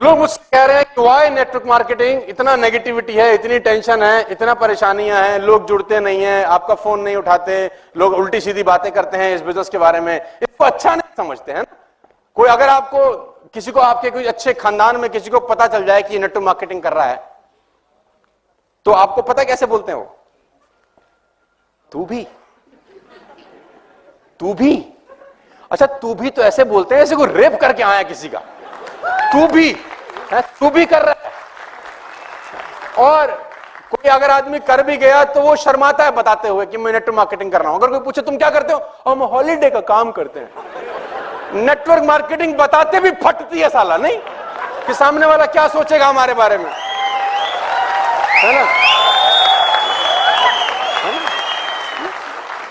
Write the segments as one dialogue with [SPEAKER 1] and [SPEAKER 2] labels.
[SPEAKER 1] लोग मुझसे कह रहे हैं कि वाई नेटवर्क मार्केटिंग, इतना नेगेटिविटी है, इतनी टेंशन है, इतना परेशानियां हैं, लोग जुड़ते नहीं हैं, आपका फोन नहीं उठाते, लोग उल्टी सीधी बातें करते हैं इस बिजनेस के बारे में, इसको अच्छा नहीं समझते हैं ना। कोई अगर आपको किसी को, आपके कोई अच्छे खानदान में किसी को पता चल जाए कि ये नेटवर्क मार्केटिंग कर रहा है, तो आपको पता कैसे बोलते हैं वो? तू भी अच्छा, तू भी तो ऐसे बोलते हैं जैसे कोई रेप करके आया किसी का। तू भी कर रहा है। और कोई अगर आदमी कर भी गया तो वो शर्माता है बताते हुए कि मैं नेटवर्क मार्केटिंग कर रहा हूं। अगर कोई पूछे तुम क्या करते हो, हम हॉलीडे का काम करते हैं। नेटवर्क मार्केटिंग बताते भी फटती है साला, नहीं कि सामने वाला क्या सोचेगा हमारे बारे में, है ना?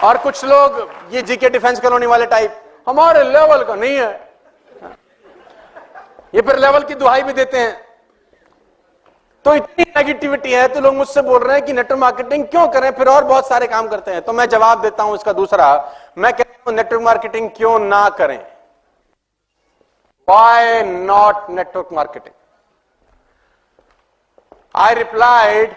[SPEAKER 1] और कुछ लोग ये जीके डिफेंस कॉलोनी वाले टाइप, हमारे लेवल का नहीं है, ये फिर लेवल की दुहाई भी देते हैं। तो इतनी नेगेटिविटी है तो लोग मुझसे बोल रहे हैं कि नेटवर्क मार्केटिंग क्यों करें, फिर और बहुत सारे काम करते हैं। तो मैं जवाब देता हूं इसका दूसरा, मैं कहता हूं नेटवर्क मार्केटिंग क्यों ना करें। Why not network marketing? I replied,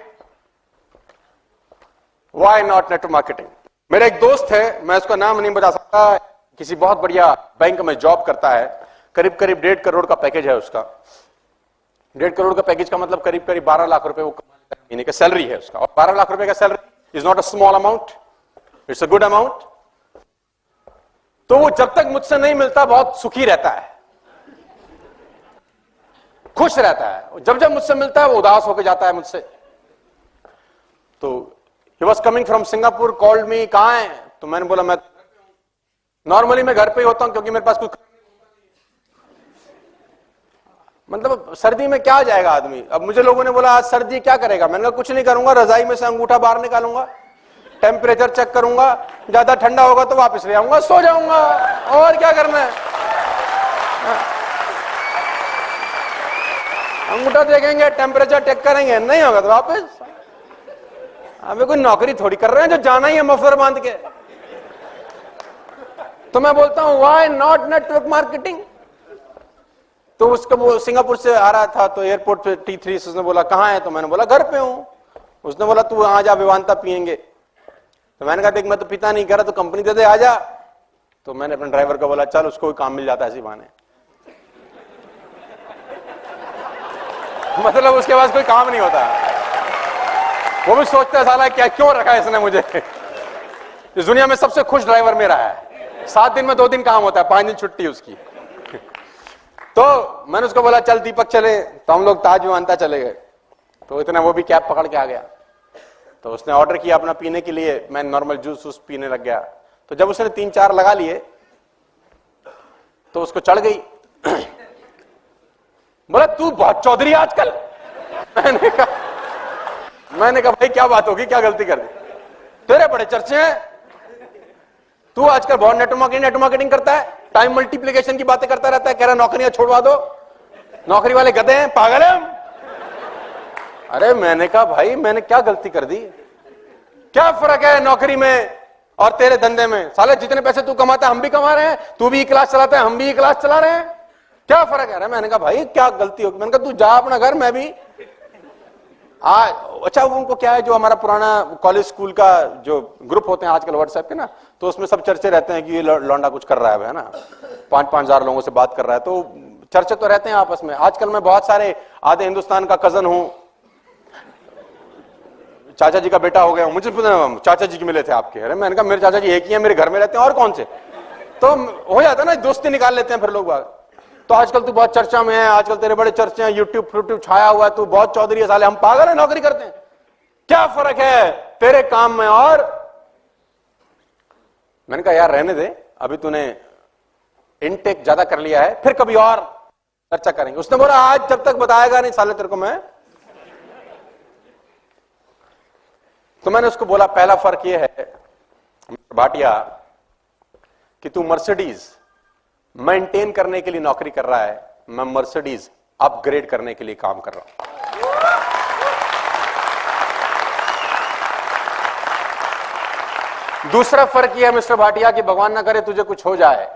[SPEAKER 1] why not network marketing? मेरा एक दोस्त है, मैं उसका नाम नहीं बता सकता, किसी बहुत बढ़िया बैंक में जॉब करता है, करीब करीब 1.5 करोड़ का पैकेज है उसका। 1.5 करोड़ का पैकेज का मतलब करीब करीब 12 लाख रुपए वो महीने का सैलरी है उसका। और 12 लाख रुपए का salary is not a small amount, it's a good amount. तो वो जब तक मुझसे नहीं मिलता बहुत सुखी रहता है, खुश रहता है। जब जब मुझसे मिलता है वो उदास होकर जाता है मुझसे। तो he was coming from Singapore, called me, कहां है? तो मैंने बोला मैं नॉर्मली मैं घर पे ही होता हूं क्योंकि मेरे पास कुछ, मतलब सर्दी में क्या जाएगा आदमी। अब मुझे लोगों ने बोला आज सर्दी क्या करेगा, मैंने कहा कुछ नहीं करूंगा, रजाई में से अंगूठा बाहर निकालूंगा, टेम्परेचर चेक करूंगा, ज्यादा ठंडा होगा तो वापस ले आऊंगा, सो जाऊंगा, और क्या करना है। अंगूठा देखेंगे, टेम्परेचर चेक करेंगे, नहीं होगा तो वापस। अबे कोई नौकरी थोड़ी कर रहे हैं जो जाना ही है मफलर बांध के। तो मैं बोलता हूं व्हाई नॉट नेटवर्क मार्केटिंग। तो उसका वो सिंगापुर से आ रहा था तो एयरपोर्ट पे T3 उसने बोला कहां है, तो मैंने बोला घर पे हूं। उसने बोला तू आ जा, विवांता पियेंगे। तो मैंने कहा देख मैं तो पिता नहीं कर रहा, तो कंपनी दे दे, आ जा। तो मैंने अपने ड्राइवर को बोला चल उसको काम मिल जाता है इसी बहाने। मतलब उसके पास कोई काम नहीं होता, वो भी सोचता है साला क्या क्यों रखा है इसने मुझे। इस दुनिया में सबसे खुश ड्राइवर मेरा है, 7 दिन में 2 दिन काम होता है, 5 दिन छुट्टी उसकी। तो मैंने उसको बोला चल दीपक चले, तो हम लोग ताज विमानता चले गए। तो इतना वो भी कैब पकड़ के आ गया। तो उसने ऑर्डर किया अपना पीने के लिए, मैं नॉर्मल जूस पीने लग गया। तो जब उसने 3-4 लगा लिए तो उसको चढ़ गई। बोला तू बहुत चौधरी आजकल। मैंने कहा भाई क्या बात होगी, क्या गलती कर दी, तेरे बड़े चर्चे हैं, तू आजकल बहुत नेटवर्क मार्केटिंग करता है, टाइम मल्टीप्लिकेशन की बातें करता रहता है, कह रहा नौकरियां छोड़वा दो, नौकरी वाले गधे हैं, पागल है हम। अरे मैंने कहा भाई मैंने क्या गलती कर दी, क्या फर्क है नौकरी में और तेरे धंधे में, साले जितने पैसे तू कमाता है हम भी कमा रहे हैं, तू भी क्लास चलाता है हम भी क्लास चला रहे हैं, क्या फर्क है। मैंने कहा भाई क्या गलती होगी, मैंने कहा तू जा अपना घर, मैं भी अच्छा उनको क्या है, जो हमारा पुराना कॉलेज स्कूल का जो ग्रुप होते हैं आजकल व्हाट्सएप के ना, तो उसमें सब चर्चे रहते हैं कि ये लौंडा कुछ कर रहा है ना, 5-5 हजार लोगों से बात कर रहा है, तो चर्चे तो रहते हैं आपस में। आजकल मैं बहुत सारे, आधे हिंदुस्तान का कजन हूं, चाचा जी का बेटा हो गया, मुझे चाचा जी के मिले थे आपके। अरे मैंने कहा मेरे चाचा जी एक ही है, मेरे घर में रहते हैं और कौन से, तो हो जाता है ना, दोस्ती निकाल लेते हैं फिर लोग बाग। तो आजकल तू बहुत चर्चा में है, आजकल तेरे बड़े चर्चे हैं, यूट्यूब छाया हुआ है, तू बहुत चौधरी है, साले हम पागल है नौकरी करते हैं, क्या फर्क है तेरे काम में। और मैंने कहा यार रहने दे, अभी तूने इनटेक ज्यादा कर लिया है, फिर कभी और चर्चा करेंगे। उसने बोला आज जब तक बताएगा नहीं साले तेरे को मैं। तो मैंने उसको बोला पहला फर्क यह है भाटिया कि तू मर्सिडीज मेंटेन करने के लिए नौकरी कर रहा है, मैं मर्सिडीज अपग्रेड करने के लिए काम कर रहा हूं। दूसरा फर्क यह है मिस्टर भाटिया कि भगवान ना करे तुझे कुछ हो जाए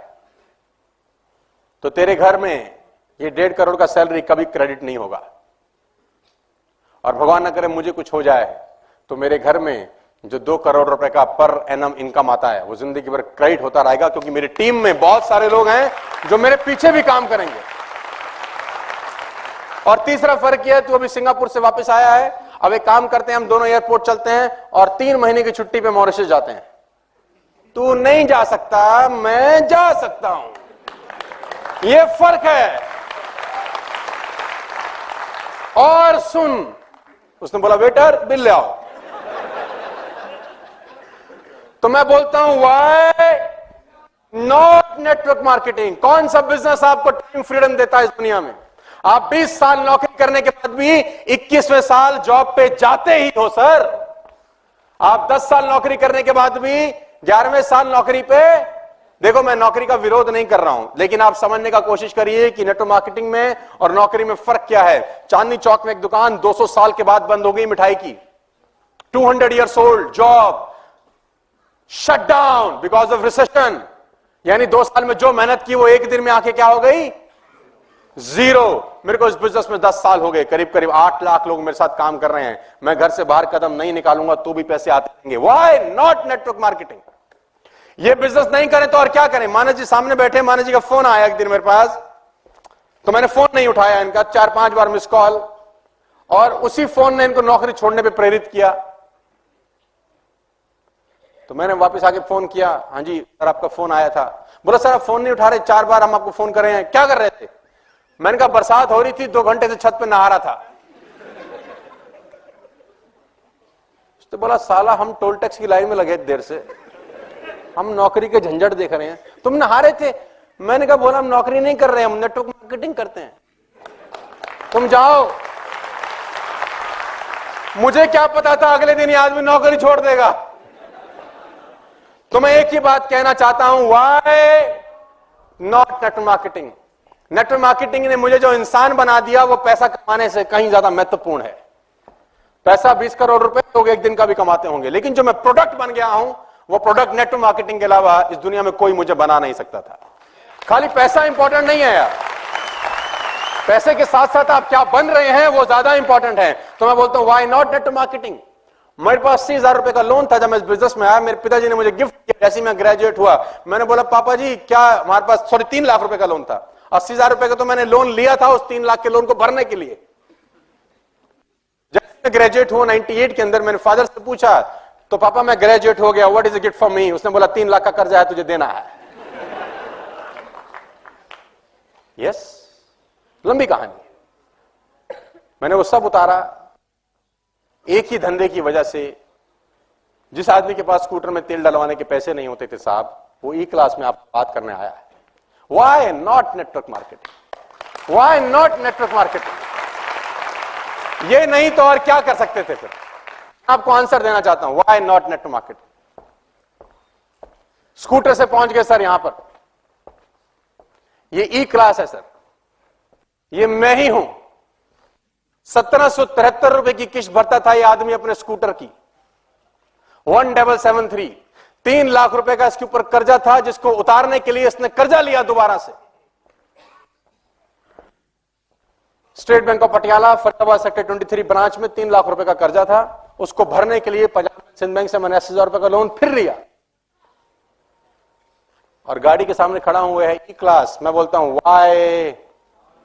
[SPEAKER 1] तो तेरे घर में ये 1.5 करोड़ का सैलरी कभी क्रेडिट नहीं होगा। और भगवान न करे मुझे कुछ हो जाए तो मेरे घर में जो 2 करोड़ रुपए का पर एनम इनकम आता है वो जिंदगी भर क्रेडिट होता रहेगा, क्योंकि मेरी टीम में बहुत सारे लोग हैं जो मेरे पीछे भी काम करेंगे। और तीसरा फर्क यह है, तू अभी सिंगापुर से वापस आया है, अब एक काम करते हैं, हम दोनों एयरपोर्ट चलते हैं और 3 महीने की छुट्टी पे मॉरिशस जाते हैं। तू नहीं जा सकता, मैं जा सकता हूं, यह फर्क है। और सुन, उसने बोला वेटर बिल ले आओ, तो मैं बोलता हूं व्हाई नॉट नेटवर्क मार्केटिंग। कौन सा बिजनेस आपको टाइम फ्रीडम देता है इस दुनिया में? आप 20 साल नौकरी करने के बाद भी 21वें साल जॉब पे जाते ही हो सर। आप 10 साल नौकरी करने के बाद भी 11वें साल नौकरी पे, देखो मैं नौकरी का विरोध नहीं कर रहा हूं, लेकिन आप समझने का कोशिश करिए कि नेटवर्क मार्केटिंग में और नौकरी में फर्क क्या है। चांदनी चौक में एक दुकान 200 साल के बाद बंद हो गई मिठाई की, 200 years old job shut down because of recession. यानी 2 साल में जो मेहनत की वो एक दिन में आके क्या हो गई? जीरो। मेरे को इस बिजनेस में 10 साल हो गए, करीब करीब 8 लाख लोग मेरे साथ काम कर रहे हैं। मैं घर से बाहर कदम नहीं निकालूंगा तो भी पैसे आते रहेंगे। Why not network marketing? ये बिजनेस नहीं करें तो और क्या करें? मानस जी सामने बैठे, मानस जी का फोन आया एक दिन मेरे पास, तो मैंने फोन नहीं उठाया, इनका 4-5 बार मिस कॉल, और उसी फोन ने इनको नौकरी छोड़ने पे प्रेरित किया। तो मैंने वापस आके फोन किया, हाँ जी सर आपका फोन आया था। बोला सर आप फोन नहीं उठा रहे, 4 बार हम आपको फोन कर रहे हैं, क्या कर रहे थे? मैंने कहा बरसात हो रही थी, 2 घंटे से छत पे नहा रहा था। तो बोला साला हम टोल टैक्स की लाइन में लगे देर से, हम नौकरी के झंझट देख रहे हैं, तुम नहा रहे थे? मैंने कहा बोला हम नौकरी नहीं कर रहे हैं, हम नेटवर्क मार्केटिंग करते हैं, तुम जाओ। मुझे क्या पता था अगले दिन ये आदमी नौकरी छोड़ देगा। तो मैं एक ही बात कहना चाहता हूं, why not network marketing? Network marketing ने मुझे जो इंसान बना दिया वो पैसा कमाने से कहीं ज्यादा महत्वपूर्ण है। पैसा 20 करोड़ रुपए लोग एक दिन का भी कमाते होंगे, लेकिन जो मैं प्रोडक्ट बन गया हूं वो प्रोडक्ट नेटवर्क मार्केटिंग के अलावा इस दुनिया में कोई मुझे बना नहीं सकता था। खाली पैसा इंपॉर्टेंट नहीं है यार, पैसे के साथ साथ आप क्या बन रहे हैं वो ज्यादा इंपॉर्टेंट है। तो मैं बोलता हूं व्हाई नॉट नेटवर्क मार्केटिंग? मेरे पास 80,000 रुपए का लोन था जब मैं इस बिजनेस में आया, मेरे पिताजी ने मुझे गिफ्ट किया जैसे मैं ग्रेजुएट हुआ। मैंने बोला पापा जी क्या, हमारे पास 3 लाख रुपए का लोन था, 80,000 रुपए का तो मैंने लोन लिया था उस 3 लाख के लोन को भरने के लिए। जब मैं ग्रेजुएट हुआ 98 के अंदर, मैंने फादर से पूछा तो पापा मैं ग्रेजुएट हो गया, what is a gift for me? उसने बोला 3 लाख का कर्जा है तुझे देना है। यस, लंबी कहानी। मैंने वो सब उतारा एक ही धंधे की वजह से। जिस आदमी के पास स्कूटर में तेल डलवाने के पैसे नहीं होते थे साहब, वो ई क्लास में आपको बात करने आया है। Why not network marketing? Why not network marketing? ये नहीं तो और क्या कर सकते थे फिर? आपको आंसर देना चाहता हूं, why not network marketing? Scooter से पहुंच गए सर यहां पर, ये ई क्लास है सर, ये मैं ही हूं। 1773 रुपए की किस्त भरता था ये आदमी अपने स्कूटर की, 1773। 3 लाख रुपए का इसके ऊपर कर्जा था जिसको उतारने के लिए इसने कर्जा लिया दोबारा से। State bank of Patiala Faridabad sector 23 branch में 3 लाख रुपए का कर्जा था, उसको भरने के लिए पंजाब सिंध बैंक से मैंने 80,000 रुपए का लोन फिर लिया। और गाड़ी के सामने खड़ा हुआ है ई क्लास। मैं बोलता हूं व्हाई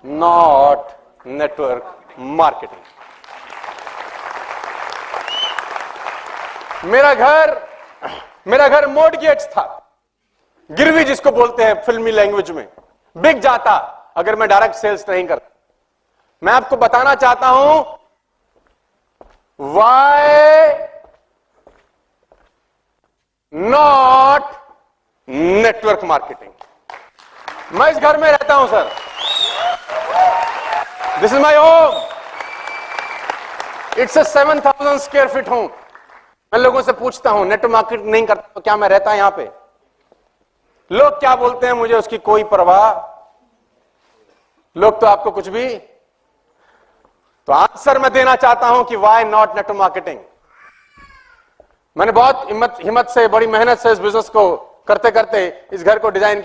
[SPEAKER 1] नॉट नेटवर्क मार्केटिंग? मेरा घर मॉर्टगेज था, गिरवी जिसको बोलते हैं फिल्मी लैंग्वेज में, बिक जाता अगर मैं डायरेक्ट सेल्स नहीं करता। मैं आपको बताना चाहता हूं व्हाई नॉट नेटवर्क मार्केटिंग? मैं इस घर में रहता हूं sir, this is my home, it's a 7,000 square feet home. मैं लोगों से पूछता हूं नेटवर्क मार्केटिंग नहीं करता तो क्या मैं रहता यहां पे? लोग क्या बोलते हैं मुझे उसकी कोई परवाह, लोग तो आपको कुछ भी। तो आंसर मैं देना चाहता हूं कि व्हाई नॉट नेटवर्क मार्केटिंग? मैंने बहुत हिम्मत से, बड़ी मेहनत से इस बिजनेस को करते करते इस घर को डिजाइन